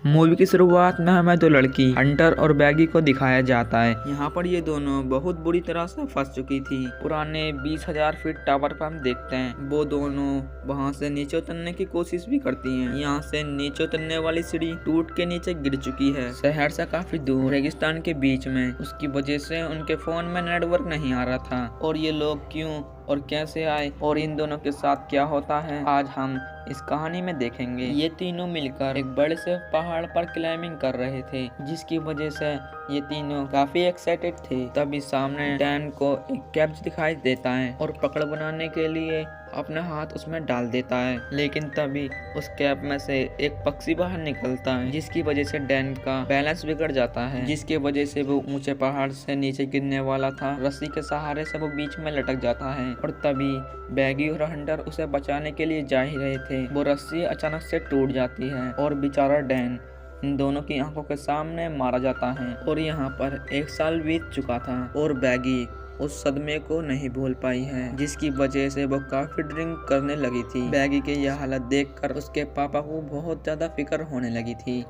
Movie की शुरुआत में हमें दो लड़की हंटर और बैगी को दिखाया जाता है। यहाँ पर ये दोनों बहुत बुरी तरह से फंस चुकी थी। पुराने 20,000 फीट टावर पर हम देखते हैं वो दोनों वहाँ से नीचे उतरने की कोशिश भी करती हैं। यहाँ से नीचे उतरने वाली सीढ़ी टूट के नीचे गिर चुकी है। शहर से काफी दूर रेगिस्तान के बीच में। उसकी वजह से उनके फोन में नेटवर्क नहीं आ रहा था। और ये लोग क्यों और कैसे आए और इन दोनों के साथ क्या होता है आज हम इस कहानी में देखेंगे। ये तीनों मिलकर एक बड़े से पहाड़ पर क्लाइंबिंग कर रहे थे, जिसकी वजह से ये तीनों काफी एक्साइटेड थे। तभी सामने डैन को एक कैप्स दिखाई देता है और पकड़ बनाने के लिए अपना हाथ उसमें डाल देता है। लेकिन तभी उस कैप में से एक पक्षी बाहर निकलता है, जिसकी वजह से डैन का बैलेंस बिगड़ जाता है, जिसके वजह से वो ऊंचे पहाड़ से नीचे गिरने वाला था। रस्सी के सहारे से वो बीच में लटक जाता है और तभी बैगी और हंटर उसे बचाने के लिए जा ही रहे थे। वो रस्सी अचानक से टूट जाती है और बेचारा डैन इन दोनों की आंखों के सामने मारा जाता है। और यहाँ पर 1 साल बीत चुका था और बैगी उस सदमे को नहीं भूल पाई है, जिसकी वजह से वो काफी ड्रिंक करने लगी थी। बैगी की यह हालत देखकर उसके पापा को बहुत ज्यादा फिक्र होने लगी थी,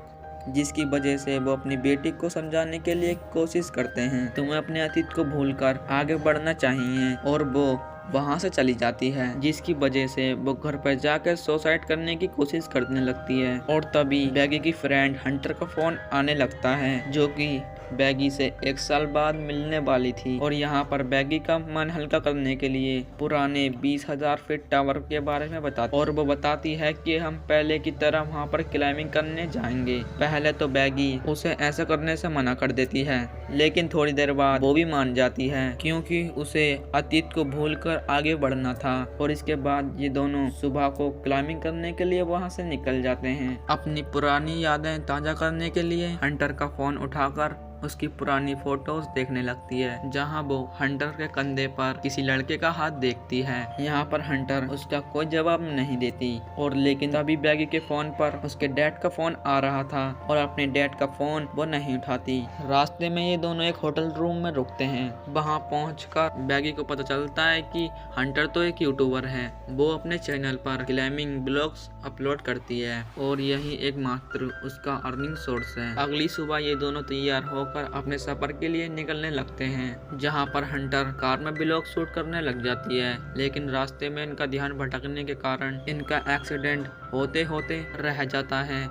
जिसकी वजह से वो अपनी बेटी को समझाने के लिए कोशिश करते हैं। तुम्हें अपने अतीत को भूलकर आगे बढ़ना चाहिए। और वो वहाँ से चली जाती है, जिसकी वजह से वो घर पर जाकर सुसाइड करने की कोशिश करने लगती है। और तभी बैगी की फ्रेंड हंटर का फोन आने लगता है, जो कि बैगी से 1 साल बाद मिलने वाली थी। और यहाँ पर बैगी का मन हल्का करने के लिए पुराने 20,000 फीट टावर के बारे में बताती और वो बताती है कि हम पहले की तरह वहाँ पर क्लाइंबिंग करने जाएंगे। पहले तो बैगी उसे ऐसा करने से मना कर देती है, लेकिन थोड़ी देर बाद वो भी मान जाती है, क्योंकि उसे अतीत को भूलकर आगे बढ़ना था। और इसके बाद ये दोनों सुबह को क्लाइंबिंग करने के लिए वहाँ से निकल जाते हैं। अपनी पुरानी यादें ताजा करने के लिए हंटर का फोन उठाकर उसकी पुरानी फोटोज देखने लगती है, जहां वो हंटर के कंधे पर किसी लड़के का हाथ देखती है। यहाँ पर हंटर उसका कोई जवाब नहीं देती और लेकिन तभी बैगी के फोन पर उसके डैड का फोन आ रहा था और अपने डैड का फोन वो नहीं उठाती। रास्ते में ये दोनों एक होटल रूम में रुकते हैं। वहाँ पहुंचकर बैगी को पता चलता है कि हंटर तो एक यूट्यूबर है। वो अपने चैनल पर क्लाइंबिंग ब्लॉग्स अपलोड करती है और यही एकमात्र उसका अर्निंग सोर्स है। अगली सुबह ये दोनों तैयार होकर अपने सफर के लिए निकलने लगते हैं, जहां पर हंटर कार में ब्लॉग शूट करने लग जाती है। लेकिन रास्ते में इनका ध्यान भटकने के कारण इनका एक्सीडेंट होते होते रह जाता है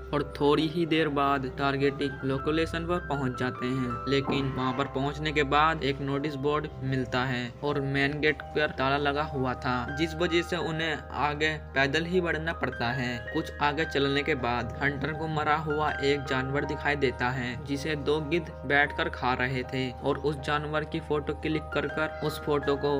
और थोड़ी ही देर बाद टारगेटिंग लोकेशन पर पहुंच जाते हैं। लेकिन वहां पर पहुंचने के बाद एक नोटिस बोर्ड मिलता है और मेन गेट पर ताला लगा हुआ था, जिस वजह से उन्हें आगे पैदल ही बढ़ना पड़ता है। कुछ आगे चलने के बाद हंटर को मरा हुआ एक जानवर दिखाई देता है, जिसे 2 गिद्ध बैठकर खा रहे थे। और उस जानवर की फोटो क्लिक कर उस फोटो को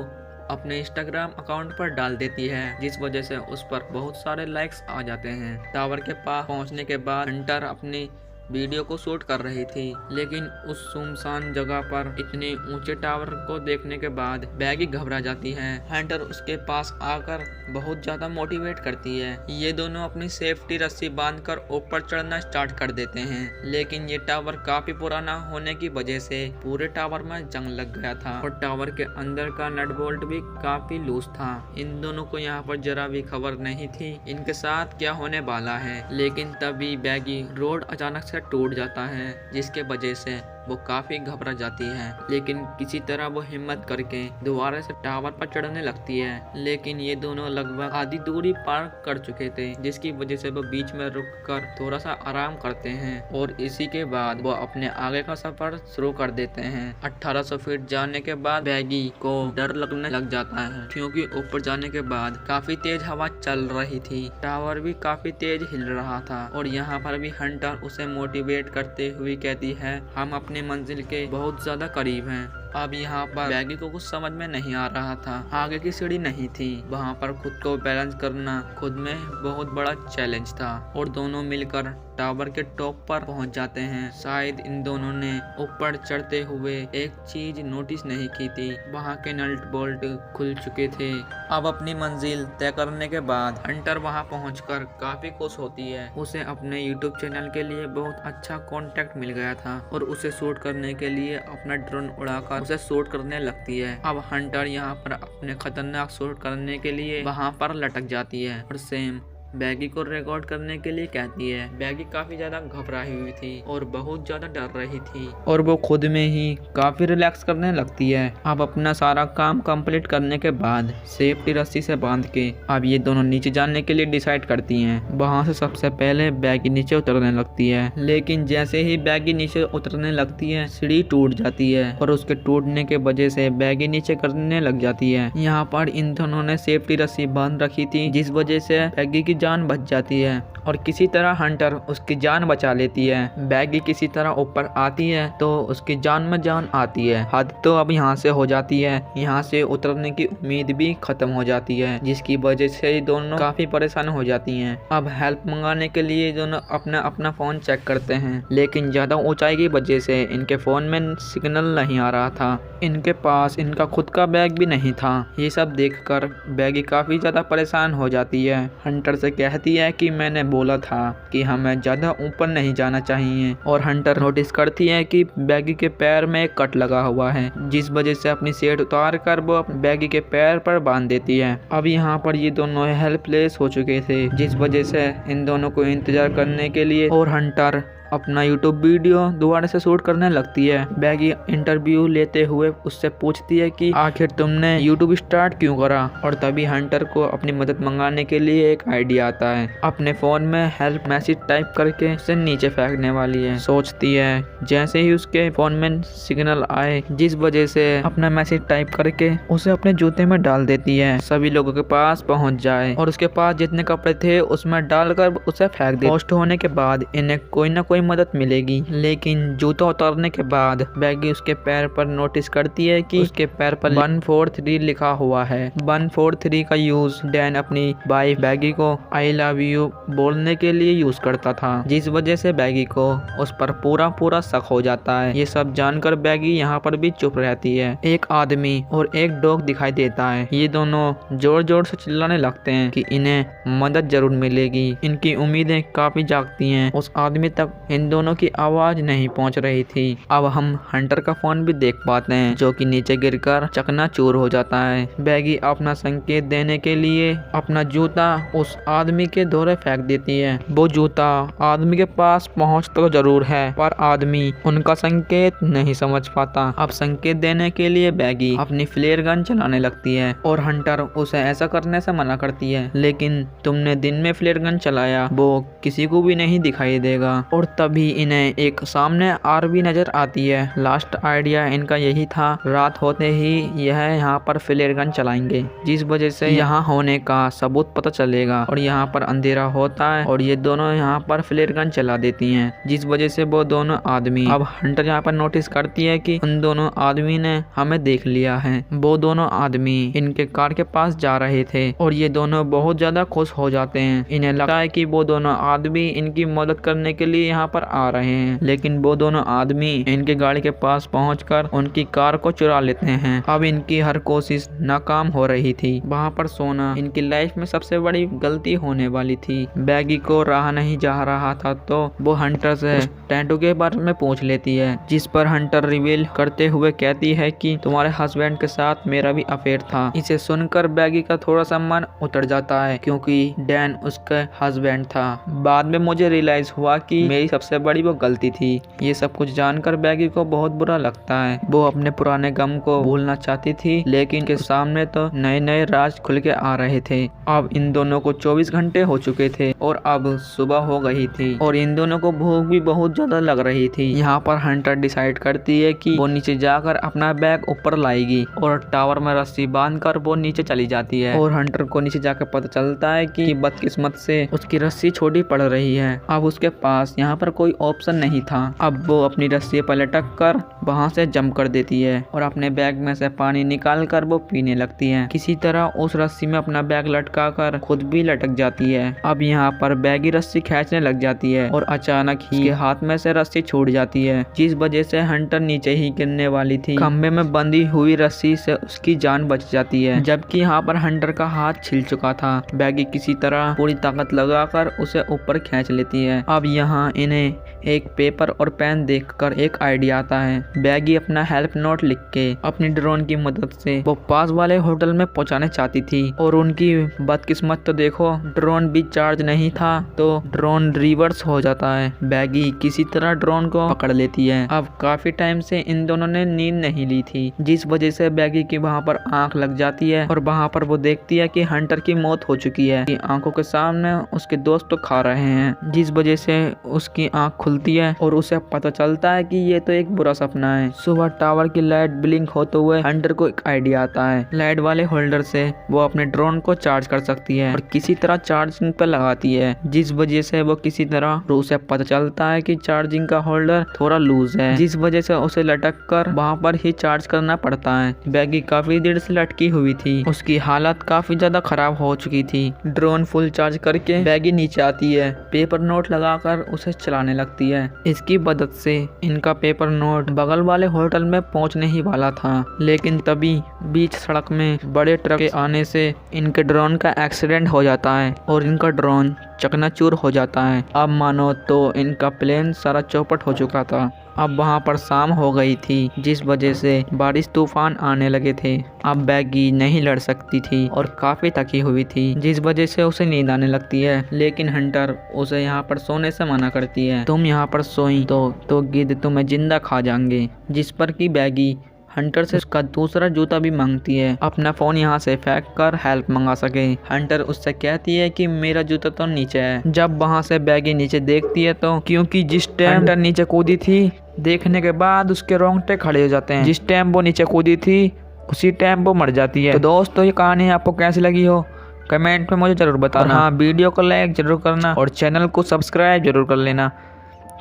अपने इंस्टाग्राम अकाउंट पर डाल देती है, जिस वजह से उस पर बहुत सारे लाइक्स आ जाते हैं। टावर के पास पहुंचने के बाद हंटर अपनी वीडियो को शूट कर रही थी, लेकिन उस सुनसान जगह पर इतने ऊंचे टावर को देखने के बाद बैगी घबरा जाती है। हंटर उसके पास आकर बहुत ज्यादा मोटिवेट करती है। ये दोनों अपनी सेफ्टी रस्सी बांधकर ऊपर चढ़ना स्टार्ट कर देते हैं, लेकिन ये टावर काफी पुराना होने की वजह से पूरे टावर में जंग लग गया था और टावर के अंदर का नट बोल्ट भी काफी लूज था। इन दोनों को यहाँ पर जरा भी खबर नहीं थी इनके साथ क्या होने वाला है। लेकिन तभी बैगी रोड अचानक से टूट जाता है, जिसके वजह से वो काफी घबरा जाती है। लेकिन किसी तरह वो हिम्मत करके दोबारा से टावर पर चढ़ने लगती है। लेकिन ये दोनों लगभग आधी दूरी पार कर चुके थे, जिसकी वजह से वो बीच में रुककर थोड़ा सा आराम करते हैं और इसी के बाद वो अपने आगे का सफर शुरू कर देते हैं। 1800 फीट जाने के बाद बैगी को डर लगने लग जाता है, क्योंकि ऊपर जाने के बाद काफी तेज हवा चल रही थी। टावर भी काफी तेज हिल रहा था और यहाँ पर भी हंटर उसे मोटिवेट करते हुए कहती है, हम अपने मंजिल के बहुत ज्यादा करीब हैं। अब यहाँ पर बैगी को कुछ समझ में नहीं आ रहा था। आगे की सीढ़ी नहीं थी। वहाँ पर खुद को बैलेंस करना खुद में बहुत बड़ा चैलेंज था और दोनों मिलकर टावर के टॉप पर पहुँच जाते हैं। शायद इन दोनों ने ऊपर चढ़ते हुए एक चीज नोटिस नहीं की थी, वहाँ के नट बोल्ट खुल चुके थे। अब अपनी मंजिल तय करने के बाद हंटर वहाँ पहुँचकर काफी खुश होती है। उसे अपने यूट्यूब चैनल के लिए बहुत अच्छा कॉन्टेक्ट मिल गया था और उसे शूट करने के लिए अपना ड्रोन उड़ाकर उसे शूट करने लगती है। अब हंटर यहाँ पर अपने खतरनाक शूट करने के लिए वहाँ पर लटक जाती है और सेम बैगी को रिकॉर्ड करने के लिए कहती है। बैगी काफी ज्यादा घबराई हुई थी और बहुत ज्यादा डर रही थी और वो खुद में ही काफी रिलैक्स करने लगती है। अब अपना सारा काम कंप्लीट करने के बाद सेफ्टी रस्सी से बांध के अब ये दोनों नीचे जाने के लिए डिसाइड करती हैं। वहाँ से सबसे पहले बैगी नीचे उतरने लगती है, लेकिन जैसे ही बैगी नीचे उतरने लगती है सीढ़ी टूट जाती है और उसके टूटने के वजह से बैगी नीचे करने लग जाती है। यहाँ पर इन दोनों ने सेफ्टी रस्सी बांध रखी थी, जिस वजह से बैगी की जान बच जाती है और किसी तरह हंटर उसकी जान बचा लेती है। बैगी किसी तरह ऊपर आती है तो उसकी जान में जान आती है। हद तो अब यहाँ से हो जाती है, यहाँ से उतरने की उम्मीद भी खत्म हो जाती है, जिसकी वजह से ये दोनों काफी परेशान हो जाती हैं। अब हेल्प मंगाने के लिए दोनों अपना अपना फोन चेक करते हैं, लेकिन ज्यादा ऊंचाई की वजह से इनके फोन में सिग्नल नहीं आ रहा था। इनके पास इनका खुद का बैग भी नहीं था। ये सब देखकर बैगी काफी ज्यादा परेशान हो जाती है। हंटर से कहती है कि मैंने बोला था कि हमें ज्यादा ऊपर नहीं जाना चाहिए, और हंटर नोटिस करती है कि बैगी के पैर में एक कट लगा हुआ है, जिस वजह से अपनी शर्ट उतार कर वो बैगी के पैर पर बांध देती है। अब यहाँ पर ये दोनों हेल्पलेस हो चुके थे, जिस वजह से इन दोनों को इंतजार करने के लिए और हंटर अपना यूट्यूब वीडियो दोबारा से शूट करने लगती है। बैगी इंटरव्यू लेते हुए उससे पूछती है कि आखिर तुमने यूट्यूब स्टार्ट क्यों करा, और तभी हंटर को अपनी मदद मंगाने के लिए एक आइडिया आता है। अपने फोन में हेल्प मैसेज टाइप करके उसे नीचे फेंकने वाली है। सोचती है जैसे ही उसके फोन में सिग्नल आए, जिस वजह से अपना मैसेज टाइप करके उसे अपने जूते में डाल देती है, सभी लोगों के पास पहुँच जाए और उसके पास जितने कपड़े थे उसमें डालकर उसे फेंक दे। पोस्ट होने के बाद इन्हें कोई न कोई मदद मिलेगी, लेकिन जूता उतारने के बाद बैगी उसके पैर पर नोटिस करती है कि उसके पैर पर 143 लिखा हुआ है। 143 का यूज डैन अपनी वाइफ बैगी को आई लव यू बोलने के लिए यूज करता था, जिस वजह से बैगी को उस पर पूरा शक हो जाता है। ये सब जानकर बैगी यहाँ पर भी चुप रहती है। एक आदमी और एक डॉग दिखाई देता है। ये दोनों जोर जोर से चिल्लाने लगते हैं कि इन्हें मदद जरूर मिलेगी। इनकी उम्मीदें काफी जागती हैं। उस आदमी तक इन दोनों की आवाज नहीं पहुंच रही थी। अब हम हंटर का फोन भी देख पाते हैं, जो कि नीचे गिरकर चकनाचूर हो जाता है। बैगी अपना संकेत देने के लिए अपना जूता उस आदमी के दौरे फेंक देती है। वो जूता आदमी के पास पहुंच तो जरूर है, पर आदमी उनका संकेत नहीं समझ पाता। अब संकेत देने के लिए बैगी अपनी फ्लेयर गन चलाने लगती है और हंटर उसे ऐसा करने से मना करती है। लेकिन तुमने दिन में फ्लेयर गन चलाया, वो किसी को भी नहीं दिखाई देगा। और तभी इन्हें एक सामने आरवी नजर आती है। लास्ट आइडिया इनका यही था, रात होते ही यह यहाँ पर फ्लेयर गन चलाएंगे, जिस वजह से यहाँ होने का सबूत पता चलेगा और यहाँ पर अंधेरा होता है और ये दोनों यहाँ पर फ्लेयर गन चला देती हैं, जिस वजह से वो दोनों आदमी अब हंटर यहाँ पर नोटिस करती है कि उन दोनों आदमी ने हमें देख लिया है। वो दोनों आदमी इनके कार के पास जा रहे थे और ये दोनों बहुत ज्यादा खुश हो जाते हैं। इन्हें लगता है कि वो दोनों आदमी इनकी मदद करने के लिए यहाँ पर आ रहे हैं, लेकिन वो दोनों आदमी इनके गाड़ी के पास पहुंचकर उनकी कार को चुरा लेते हैं। अब इनकी हर कोशिश नाकाम हो रही थी। वहाँ पर सोना इनकी लाइफ में सबसे बड़ी गलती होने वाली थी। बैगी को रहा नहीं जा रहा था तो वो हंटर से टैटू के बारे में पूछ लेती है, जिस पर हंटर रिवील करते हुए कहती है कि तुम्हारे हस्बैंड के साथ मेरा भी अफेयर था। इसे सुनकर बैगी का थोड़ा सा मन उतर जाता है, क्योंकि डैन उसका हस्बैंड था। बाद में मुझे रियलाइज हुआ कि मेरी सबसे बड़ी वो गलती थी। ये सब कुछ जानकर बैगी को बहुत बुरा लगता है। वो अपने पुराने गम को भूलना चाहती थी, लेकिन के सामने तो नए नए राज खुल के आ रहे थे। अब इन दोनों को 24 घंटे हो चुके थे और अब सुबह हो गई थी और इन दोनों को भूख भी बहुत ज्यादा लग रही थी। यहाँ पर हंटर डिसाइड करती है कि वो नीचे जाकर अपना बैग ऊपर लाएगी और टावर में रस्सी बांधकर वो नीचे चली जाती है। और हंटर को नीचे जाकर पता चलता है कि बदकिस्मत से उसकी रस्सी छोटी पड़ रही है। अब उसके पास यहाँ पर कोई ऑप्शन नहीं था। अब वो अपनी रस्सी पर लटक कर वहाँ से जंप कर देती है और अपने बैग में से पानी निकाल कर वो पीने लगती है। किसी तरह उस रस्सी में अपना बैग लटका कर खुद भी लटक जाती है। अब यहाँ पर बैगी रस्सी खींचने लग जाती है और अचानक ही उसके हाथ में से रस्सी छूट जाती है, जिस वजह से हंटर नीचे ही गिरने वाली थी। खंबे में बंधी हुई रस्सी से उसकी जान बच जाती है, जबकि यहाँ पर हंटर का हाथ छिल चुका था। बैगी किसी तरह पूरी ताकत लगाकर उसे ऊपर खींच लेती है। अब यहाँ इन इन्हें एक पेपर और पेन देखकर एक आइडिया आता है। बैगी अपना हेल्प नोट लिख के अपनी ड्रोन की मदद से वो पास वाले होटल में पहुंचाने चाहती थी, और उनकी बदकिस्मत तो देखो, ड्रोन भी चार्ज नहीं था तो ड्रोन रिवर्स हो जाता है। बैगी किसी तरह ड्रोन को पकड़ लेती है। अब काफी टाइम से इन दोनों ने नींद नहीं ली थी, जिस वजह से बैगी की वहाँ पर आंख लग जाती है और वहाँ पर वो देखती है कि हंटर की मौत हो चुकी है। आंखों के सामने उसके दोस्त तो खा रहे हैं, जिस वजह से उसकी आंख खुलती है और उसे पता चलता है कि ये तो एक बुरा सपना है। सुबह टावर की लाइट ब्लिंक होते हुए हंटर को एक आइडिया आता है। लाइट वाले होल्डर से वो अपने ड्रोन को चार्ज कर सकती है और किसी तरह चार्जिंग पर लगाती है, जिस वजह से वो किसी तरह उसे पता चलता है कि चार्जिंग का होल्डर थोड़ा लूज है, जिस वजह से उसे लटक कर वहाँ पर ही चार्ज करना पड़ता है। बैगी काफी देर से लटकी हुई थी, उसकी हालत काफी ज्यादा खराब हो चुकी थी। ड्रोन फुल चार्ज करके बैगी नीचे आती है, पेपर नोट लगाकर उसे चलाने लगती है। इसकी मदद से इनका पेपर नोट बगल वाले होटल में पहुंचने ही वाला था, लेकिन तभी बीच सड़क में बड़े ट्रक के आने से इनके ड्रोन का एक्सीडेंट हो जाता है और इनका ड्रोन चकनाचूर हो जाता है। अब मानो तो इनका प्लेन सारा चौपट हो चुका था। अब वहाँ पर शाम हो गई थी, जिस वजह से बारिश तूफान आने लगे थे। अब बैगी नहीं लड़ सकती थी और काफी थकी हुई थी, जिस वजह से उसे नींद आने लगती है। लेकिन हंटर उसे यहाँ पर सोने से मना करती है। तुम यहाँ पर सोई तो गिद्ध तुम्हें जिंदा खा जाएंगे, जिस पर की बैगी हंटर से उसका दूसरा जूता भी मांगती है, अपना फोन यहाँ से फेंक कर हेल्प मंगा सके। हंटर उससे कहती है कि मेरा जूता तो नीचे है। जब वहाँ से बैगी नीचे देखती है तो क्योंकि जिस टाइम हंटर नीचे कूदी थी, देखने के बाद उसके रोंगटे खड़े हो जाते हैं। जिस टाइम वो नीचे कूदी थी उसी टाइम वो मर जाती है। तो दोस्तों, ये कहानी आपको कैसी लगी हो कमेंट में मुझे जरूर बताना। हाँ, वीडियो को लाइक जरूर करना और चैनल को सब्सक्राइब जरूर कर लेना।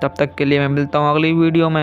तब तक के लिए मैं मिलता हूँ अगली वीडियो में।